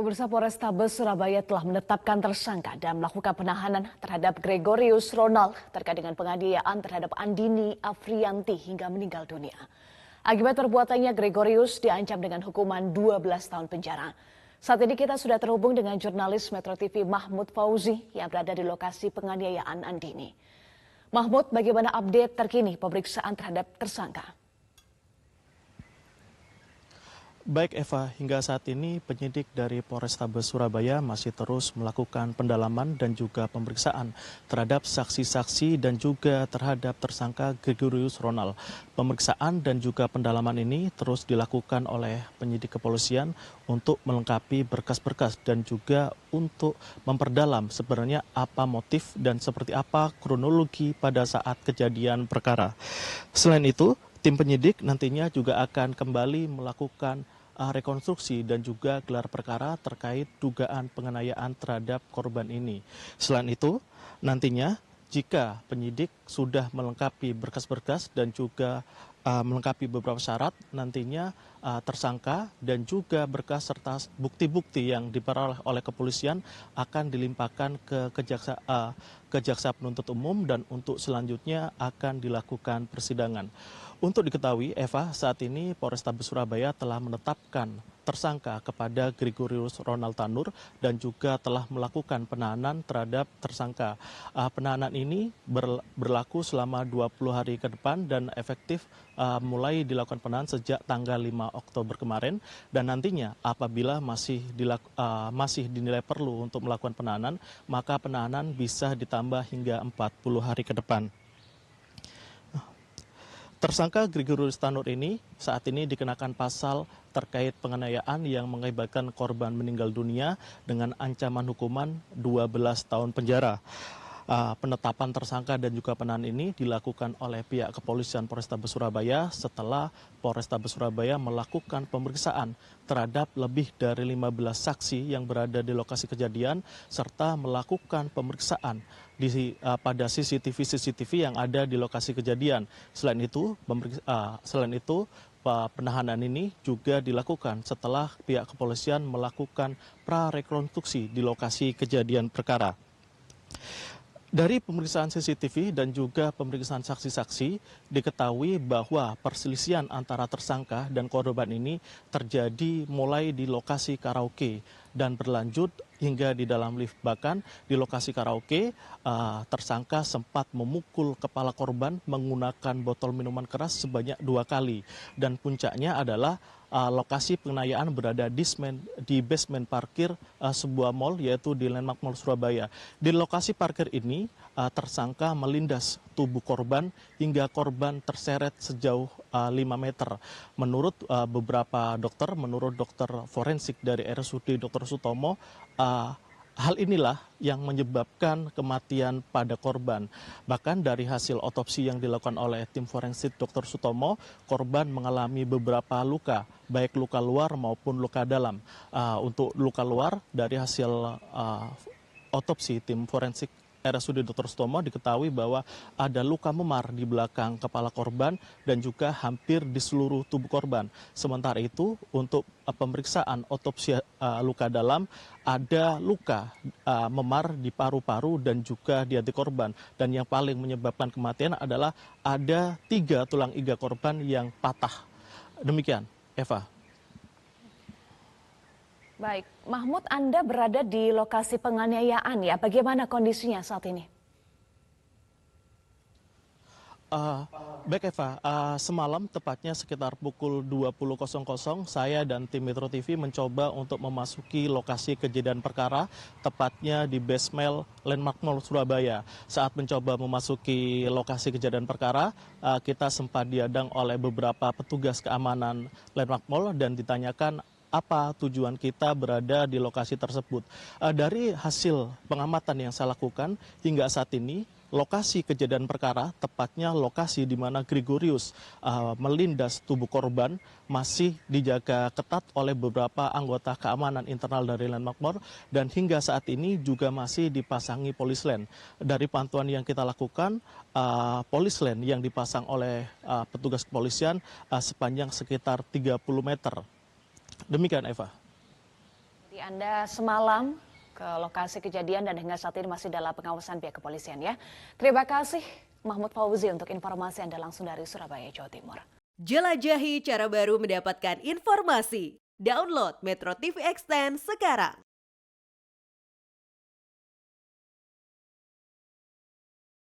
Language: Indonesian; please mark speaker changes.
Speaker 1: Pemirsa Polrestabes Surabaya telah menetapkan tersangka dan melakukan penahanan terhadap Gregorius Ronald terkait dengan penganiayaan terhadap Andini Afrianti hingga meninggal dunia. Akibat perbuatannya, Gregorius diancam dengan hukuman 12 tahun penjara. Saat ini kita sudah terhubung dengan jurnalis Metro TV Mahmud Fauzi yang berada di lokasi penganiayaan Andini. Mahmud, bagaimana update terkini pemeriksaan terhadap tersangka?
Speaker 2: Baik Eva, hingga saat ini penyidik dari Polrestabes Surabaya masih terus melakukan pendalaman dan juga pemeriksaan terhadap saksi-saksi dan juga terhadap tersangka Gregorius Ronald. Pemeriksaan dan juga pendalaman ini terus dilakukan oleh penyidik kepolisian untuk melengkapi berkas-berkas dan juga untuk memperdalam sebenarnya apa motif dan seperti apa kronologi pada saat kejadian perkara. Selain itu, tim penyidik nantinya juga akan kembali melakukan rekonstruksi dan juga gelar perkara terkait dugaan penganiayaan terhadap korban ini. Selain itu, nantinya jika penyidik sudah melengkapi berkas-berkas dan juga melengkapi beberapa syarat, nantinya tersangka dan juga berkas serta bukti-bukti yang diperoleh oleh kepolisian akan dilimpahkan ke jaksa penuntut umum dan untuk selanjutnya akan dilakukan persidangan. Untuk diketahui, Eva, saat ini Polrestabes Surabaya telah menetapkan tersangka kepada Gregorius Ronald Tanur dan juga telah melakukan penahanan terhadap tersangka. Penahanan ini berlaku selama 20 hari ke depan dan efektif mulai dilakukan penahanan sejak tanggal 5 Oktober kemarin, dan nantinya apabila masih dinilai perlu untuk melakukan penahanan, maka penahanan bisa ditambah hingga 40 hari ke depan. Tersangka Gregorius Tanur ini saat ini dikenakan pasal terkait penganiayaan yang mengakibatkan korban meninggal dunia dengan ancaman hukuman 12 tahun penjara. Penetapan tersangka dan juga penahanan ini dilakukan oleh pihak kepolisian Polrestabes Surabaya setelah Polrestabes Surabaya melakukan pemeriksaan terhadap lebih dari 15 saksi yang berada di lokasi kejadian serta melakukan pemeriksaan pada CCTV yang ada di lokasi kejadian. Selain itu, penahanan ini juga dilakukan setelah pihak kepolisian melakukan prarekonstruksi di lokasi kejadian perkara. Dari pemeriksaan CCTV dan juga pemeriksaan saksi-saksi, diketahui bahwa perselisihan antara tersangka dan korban ini terjadi mulai di lokasi karaoke dan berlanjut hingga di dalam lift. Bahkan di lokasi karaoke, tersangka sempat memukul kepala korban menggunakan botol minuman keras sebanyak 2 kali. Dan puncaknya adalah lokasi penganiayaan berada di basement parkir sebuah mall, yaitu di Landmark Mall Surabaya. Di lokasi parkir ini, tersangka melindas tubuh korban hingga korban terseret sejauh 5 meter. Menurut beberapa dokter, menurut dokter forensik dari RSUD Dr. Sutomo, hal inilah yang menyebabkan kematian pada korban. Bahkan dari hasil otopsi yang dilakukan oleh tim forensik Dr. Sutomo, korban mengalami beberapa luka, baik luka luar maupun luka dalam. Untuk luka luar, dari hasil otopsi tim forensik RSUD Dr. Sutomo diketahui bahwa ada luka memar di belakang kepala korban dan juga hampir di seluruh tubuh korban. Sementara itu, untuk pemeriksaan otopsi luka dalam, ada luka memar di paru-paru dan juga di hati korban. Dan yang paling menyebabkan kematian adalah ada 3 tulang iga korban yang patah. Demikian, Eva.
Speaker 1: Baik, Mahmud, Anda berada di lokasi penganiayaan ya. Bagaimana kondisinya saat ini?
Speaker 2: Baik Eva, semalam tepatnya sekitar pukul 20.00 saya dan tim Metro TV mencoba untuk memasuki lokasi kejadian perkara, tepatnya di basement Landmark Mall Surabaya. Saat mencoba memasuki lokasi kejadian perkara, kita sempat dihadang oleh beberapa petugas keamanan Landmark Mall dan ditanyakan apa tujuan kita berada di lokasi tersebut. Dari hasil pengamatan yang saya lakukan hingga saat ini, lokasi kejadian perkara, tepatnya lokasi di mana Gregorius melindas tubuh korban, masih dijaga ketat oleh beberapa anggota keamanan internal dari Landmark Mall dan hingga saat ini juga masih dipasangi polislen. Dari pantauan yang kita lakukan, polislen yang dipasang oleh petugas kepolisian sepanjang sekitar 30 meter. Demikian, Eva.
Speaker 1: Anda semalam ke lokasi kejadian dan hingga saat ini masih dalam pengawasan pihak kepolisian ya. Terima kasih Mahmud Fauzi untuk informasi Anda langsung dari Surabaya, Jawa Timur.
Speaker 3: Jelajahi cara baru mendapatkan informasi. Download Metro TV Extend sekarang.